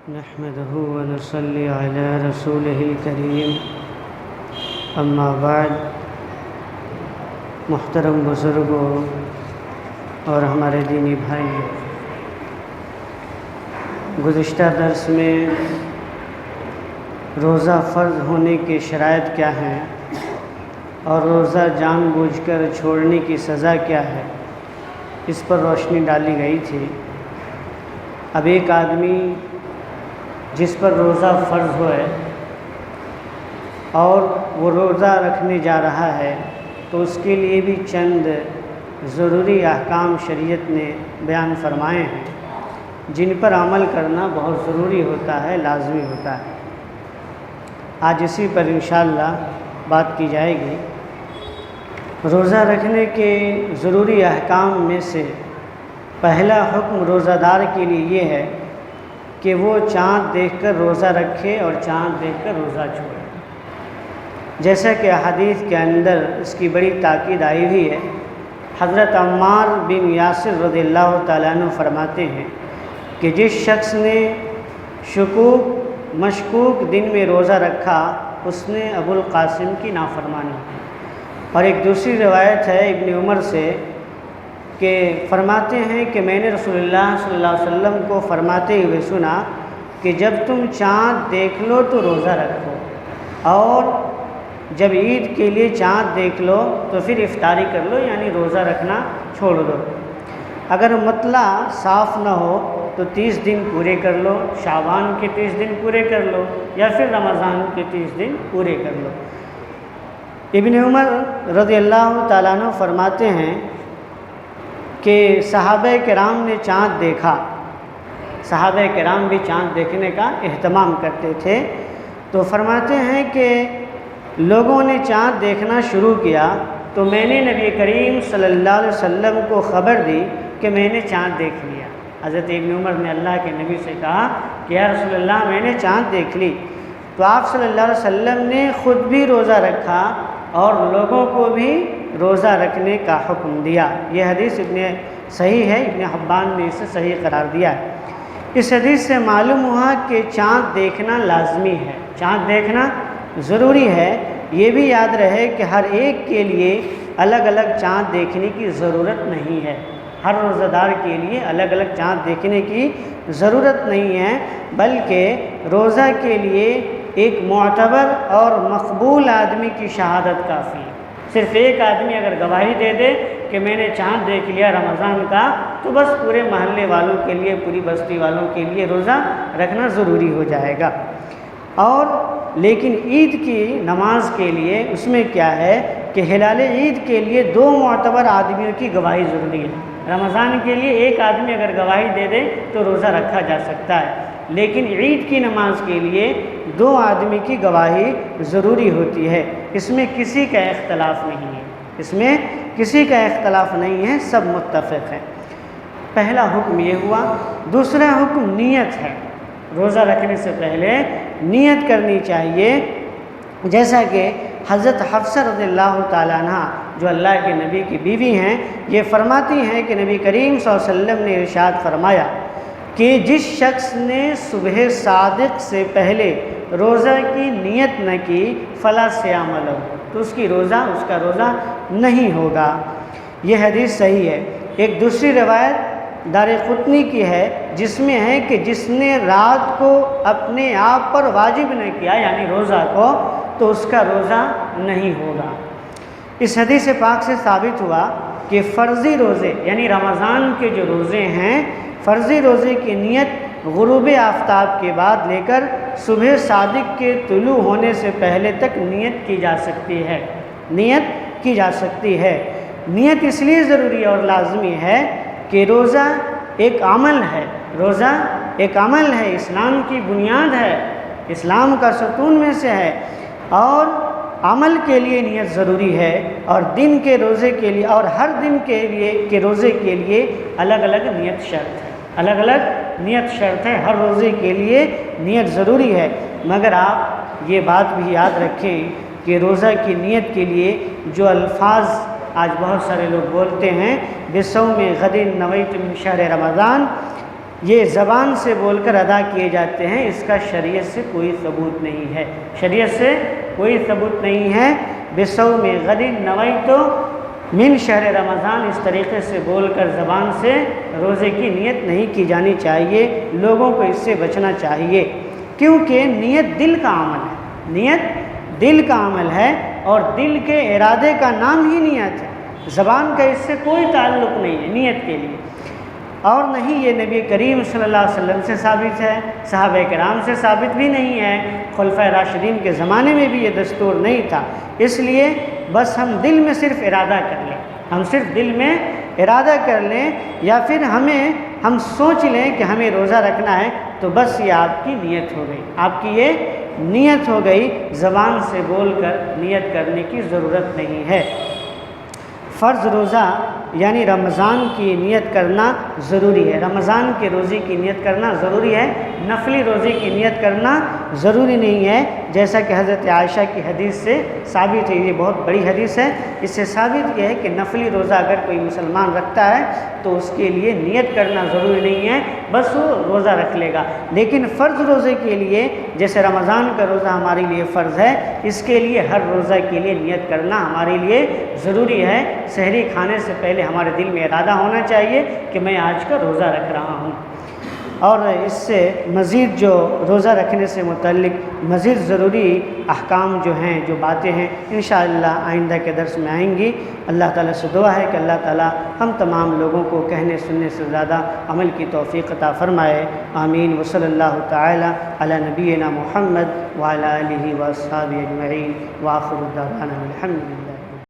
نحمده ونصلي على رسوله الكريم اما بعد۔ محترم بزرگوں اور ہمارے دینی بھائیوں، گزشتہ درس میں روزہ فرض ہونے کے شرائط کیا ہیں اور روزہ جان بوجھ کر چھوڑنے کی سزا کیا ہے، اس پر روشنی ڈالی گئی تھی۔ اب ایک آدمی جس پر روزہ فرض ہوئے اور وہ روزہ رکھنے جا رہا ہے تو اس کے لیے بھی چند ضروری احکام شریعت نے بیان فرمائے ہیں جن پر عمل کرنا بہت ضروری ہوتا ہے، لازمی ہوتا ہے۔ آج اسی پر انشاءاللہ بات کی جائے گی۔ روزہ رکھنے کے ضروری احکام میں سے پہلا حکم روزہ دار کے لیے یہ ہے کہ وہ چاند دیکھ کر روزہ رکھے اور چاند دیکھ کر روزہ چھوڑے، جیسا کہ حدیث کے اندر اس کی بڑی تاکید آئی ہوئی ہے۔ حضرت عمار بن یاسر رضی اللہ تعالیٰ عنہ فرماتے ہیں کہ جس شخص نے مشکوک دن میں روزہ رکھا اس نے ابو القاسم کی نافرمانی کی۔ اور ایک دوسری روایت ہے ابن عمر سے کہ فرماتے ہیں کہ میں نے رسول اللہ صلی اللہ علیہ وسلم کو فرماتے ہوئے سنا کہ جب تم چاند دیکھ لو تو روزہ رکھو، اور جب عید کے لیے چاند دیکھ لو تو پھر افطاری کر لو، یعنی روزہ رکھنا چھوڑ دو۔ اگر مطلع صاف نہ ہو تو 30 دن پورے کر لو، شعبان کے 30 دن پورے کر لو یا پھر رمضان کے 30 دن پورے کر لو۔ ابن عمر رضی اللہ تعالیٰ عنہ فرماتے ہیں کہ صحابہ کرام نے چاند دیکھا، صحابہ کرام بھی چاند دیکھنے کا اہتمام کرتے تھے، تو فرماتے ہیں کہ لوگوں نے چاند دیکھنا شروع کیا تو میں نے نبی کریم صلی اللہ علیہ وسلم کو خبر دی کہ میں نے چاند دیکھ لیا۔ حضرت ابن عمر نے اللہ کے نبی سے کہا کہ یا رسول اللہ میں نے چاند دیکھ لی، تو آپ صلی اللہ علیہ وسلم نے خود بھی روزہ رکھا اور لوگوں کو بھی روزہ رکھنے کا حکم دیا۔ یہ حدیث صحیح ہے، ابن حبان نے اسے صحیح قرار دیا ہے۔ اس حدیث سے معلوم ہوا کہ چاند دیکھنا لازمی ہے، چاند دیکھنا ضروری ہے۔ یہ بھی یاد رہے کہ ہر ایک کے لیے الگ الگ چاند دیکھنے کی ضرورت نہیں ہے، ہر روزہ دار کے لیے الگ الگ چاند دیکھنے کی ضرورت نہیں ہے، بلکہ روزہ کے لیے ایک معتبر اور مقبول آدمی کی شہادت کافی ہے۔ صرف ایک آدمی اگر گواہی دے دے کہ میں نے چاند دیکھ لیا رمضان کا، تو بس پورے محلے والوں کے لیے، پوری بستی والوں کے لیے روزہ رکھنا ضروری ہو جائے گا۔ اور لیکن عید کی نماز کے لیے اس میں کیا ہے کہ ہلال عید کے لیے 2 معتبر آدمیوں کی گواہی ضروری ہے۔ رمضان کے لیے ایک آدمی اگر گواہی دے دے تو روزہ رکھا جا سکتا ہے، لیکن عید کی نماز کے لیے 2 آدمی کی گواہی ضروری ہوتی ہے۔ اس میں کسی کا اختلاف نہیں ہے، اس میں کسی کا اختلاف نہیں ہے، سب متفق ہیں۔ پہلا حکم یہ ہوا۔ دوسرا حکم نیت ہے۔ روزہ رکھنے سے پہلے نیت کرنی چاہیے، جیسا کہ حضرت حفصہ رضی اللہ تعالیٰ عنہ جو اللہ کے نبی کی بیوی ہیں، یہ فرماتی ہیں کہ نبی کریم صلی اللہ علیہ وسلم نے ارشاد فرمایا کہ جس شخص نے صبح صادق سے پہلے روزہ کی نیت نہ کی فلا صیام لہ، تو اس کا روزہ نہیں ہوگا۔ یہ حدیث صحیح ہے۔ ایک دوسری روایت دارقطنی کی ہے جس میں ہے کہ جس نے رات کو اپنے آپ پر واجب نہ کیا، یعنی روزہ کو، تو اس کا روزہ نہیں ہوگا۔ اس حدیث پاک سے ثابت ہوا کہ فرضی روزے یعنی رمضان کے جو روزے ہیں، فرضی روزے کی نیت غروب آفتاب کے بعد لے کر صبح صادق کے طلوع ہونے سے پہلے تک نیت کی جا سکتی ہے، نیت کی جا سکتی ہے۔ نیت اس لیے ضروری اور لازمی ہے کہ روزہ ایک عمل ہے، روزہ ایک عمل ہے، اسلام کی بنیاد ہے، اسلام کا ستون میں سے ہے، اور عمل کے لیے نیت ضروری ہے، اور دن کے روزے کے لیے اور ہر دن کے روزے کے لیے الگ الگ نیت شرط ہے، الگ الگ نیت شرط ہے، ہر روزے کے لیے نیت ضروری ہے۔ مگر آپ یہ بات بھی یاد رکھیں کہ روزہ کی نیت کے لیے جو الفاظ آج بہت سارے لوگ بولتے ہیں، بصوم غد نویت من شہر رمضان، یہ زبان سے بول کر ادا کیے جاتے ہیں، اس کا شریعت سے کوئی ثبوت نہیں ہے، شریعت سے کوئی ثبوت نہیں ہے۔ بصوم غد نویت من شہر رمضان، اس طریقے سے بول کر زبان سے روزے کی نیت نہیں کی جانی چاہیے، لوگوں کو اس سے بچنا چاہیے، کیونکہ نیت دل کا عمل ہے، نیت دل کا عمل ہے، اور دل کے ارادے کا نام ہی نیت ہے، زبان کا اس سے کوئی تعلق نہیں ہے نیت کے لیے۔ اور نہیں یہ نبی کریم صلی اللہ علیہ وسلم سے ثابت ہے، صحابہ کرام سے ثابت بھی نہیں ہے، خلفائے راشدین کے زمانے میں بھی یہ دستور نہیں تھا۔ اس لیے بس ہم دل میں صرف ارادہ کر لیں، ہم صرف دل میں ارادہ کر لیں، یا پھر ہم سوچ لیں کہ ہمیں روزہ رکھنا ہے، تو بس یہ آپ کی نیت ہو گئی، آپ کی یہ نیت ہو گئی، زبان سے بول کر نیت کرنے کی ضرورت نہیں ہے۔ فرض روزہ یعنی رمضان کی نیت کرنا ضروری ہے، رمضان کے روزے کی نیت کرنا ضروری ہے، نفلی روزے کی نیت کرنا ضروری نہیں ہے، جیسا کہ حضرت عائشہ کی حدیث سے ثابت ہے، یہ بہت بڑی حدیث ہے، اس سے ثابت یہ ہے کہ نفلی روزہ اگر کوئی مسلمان رکھتا ہے تو اس کے لیے نیت کرنا ضروری نہیں ہے، بس وہ روزہ رکھ لے گا۔ لیکن فرض روزے کے لیے، جیسے رمضان کا روزہ ہمارے لیے فرض ہے، اس کے لیے ہر روزہ کے لیے نیت کرنا ہمارے لیے ضروری ہے۔ سحری کھانے سے پہلے ہمارے دل میں ارادہ ہونا چاہیے کہ میں آج کا روزہ رکھ رہا ہوں۔ اور اس سے مزید جو روزہ رکھنے سے متعلق مزید ضروری احکام جو ہیں، جو باتیں ہیں، انشاءاللہ آئندہ کے درس میں آئیں گی۔ اللہ تعالیٰ سے دعا ہے کہ اللہ تعالیٰ ہم تمام لوگوں کو کہنے سننے سے زیادہ عمل کی توفیق عطا فرمائے، آمین۔ وصلی اللہ تعالیٰ علی نبینا محمد وعلی آلہ واصحابہ اجمعین، وآخر دعوانا الحمد للہ۔